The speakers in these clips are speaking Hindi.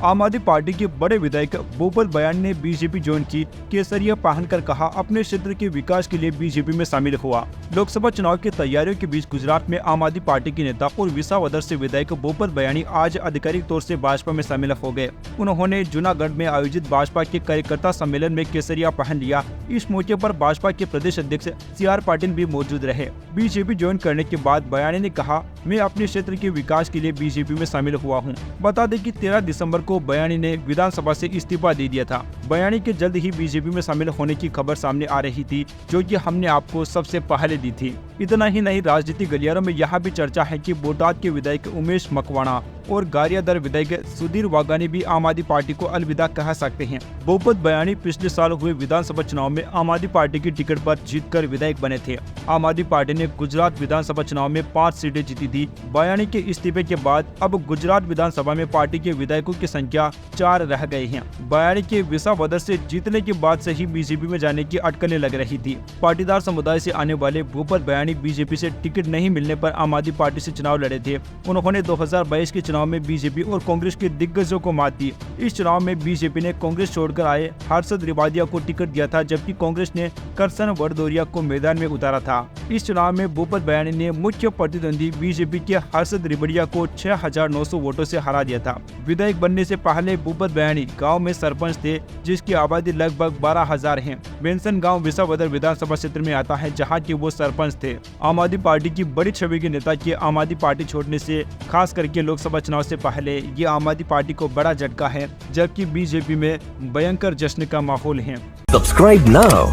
आम आदमी पार्टी के बड़े विधायक बोपल बयान ने बीजेपी ज्वाइन की। केसरिया पहनकर कहा अपने क्षेत्र के विकास के लिए बीजेपी में शामिल हुआ। लोकसभा चुनाव की तैयारियों के बीच गुजरात में आम आदमी पार्टी के नेता और विसावदर से विधायक बोपल बयानी आज आधिकारिक तौर से भाजपा में शामिल हो गए। उन्होंने जूनागढ़ में आयोजित भाजपा के कार्यकर्ता सम्मेलन में केसरिया पहन लिया। इस मौके पर भाजपा के प्रदेश अध्यक्ष CR पाटिल भी मौजूद रहे। बीजेपी ज्वाइन करने के बाद बयानी ने कहा, मैं अपने क्षेत्र के विकास के लिए बीजेपी में शामिल हुआ हूँ। बता दें कि 13 दिसंबर को बयानी ने विधानसभा से इस्तीफा दे दिया था। बयानी के जल्द ही बीजेपी में शामिल होने की खबर सामने आ रही थी, जो कि हमने आपको सबसे पहले दी थी। इतना ही नहीं, राजनीतिक गलियारों में यह भी चर्चा है कि बोटाद के विधायक उमेश मकवाणा और गारियादर विधायक सुधीर वाघानी भी आम आदमी पार्टी को अलविदा कह सकते हैं। बोपत बयानी पिछले साल हुए विधानसभा चुनाव में आम आदमी पार्टी की टिकट पर जीतकर विधायक बने थे। आम आदमी पार्टी ने गुजरात विधानसभा चुनाव में 5 सीटें जीती थी। बयानी के इस्तीफे के बाद अब गुजरात विधानसभा में पार्टी के विधायकों की संख्या 4 रह गए हैं। बयानी के विसावदर से जीतने के बाद से ही बीजेपी में जाने की अटकलें लग रही थी। पाटीदार समुदाय से आने वाले बोपल बयानी बीजेपी से टिकट नहीं मिलने पर आम आदमी पार्टी से चुनाव लड़े थे। उन्होंने 2022 के चुनाव में बीजेपी और कांग्रेस के दिग्गजों को मात दी। इस चुनाव में बीजेपी ने कांग्रेस छोड़कर आए हर्षद रिवादिया को टिकट दिया था, जबकि कांग्रेस ने करसन वरदौरिया को मैदान में उतारा था। इस चुनाव में बोपल बयानी ने मुख्य प्रतिद्वंदी बीजेपी के हर्षद रिवादिया को 6900 वोटों से हरा दिया था। विधायक बनने से पहले बोपल बयानी गाँव में सरपंच थे, जिसकी आबादी लगभग 12,000 है। बेंसन गाँव विसावदर विधानसभा क्षेत्र में आता है, जहाँ के वो सरपंच थे। आम आदमी पार्टी की बड़ी छवि के नेता के आम आदमी पार्टी छोड़ने से खास करके लोकसभा चुनाव से पहले ये आम आदमी पार्टी को बड़ा झटका है, जबकि बीजेपी में भयंकर जश्न का माहौल है। Subscribe now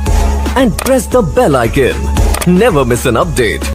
and press the bell icon. Never miss an update.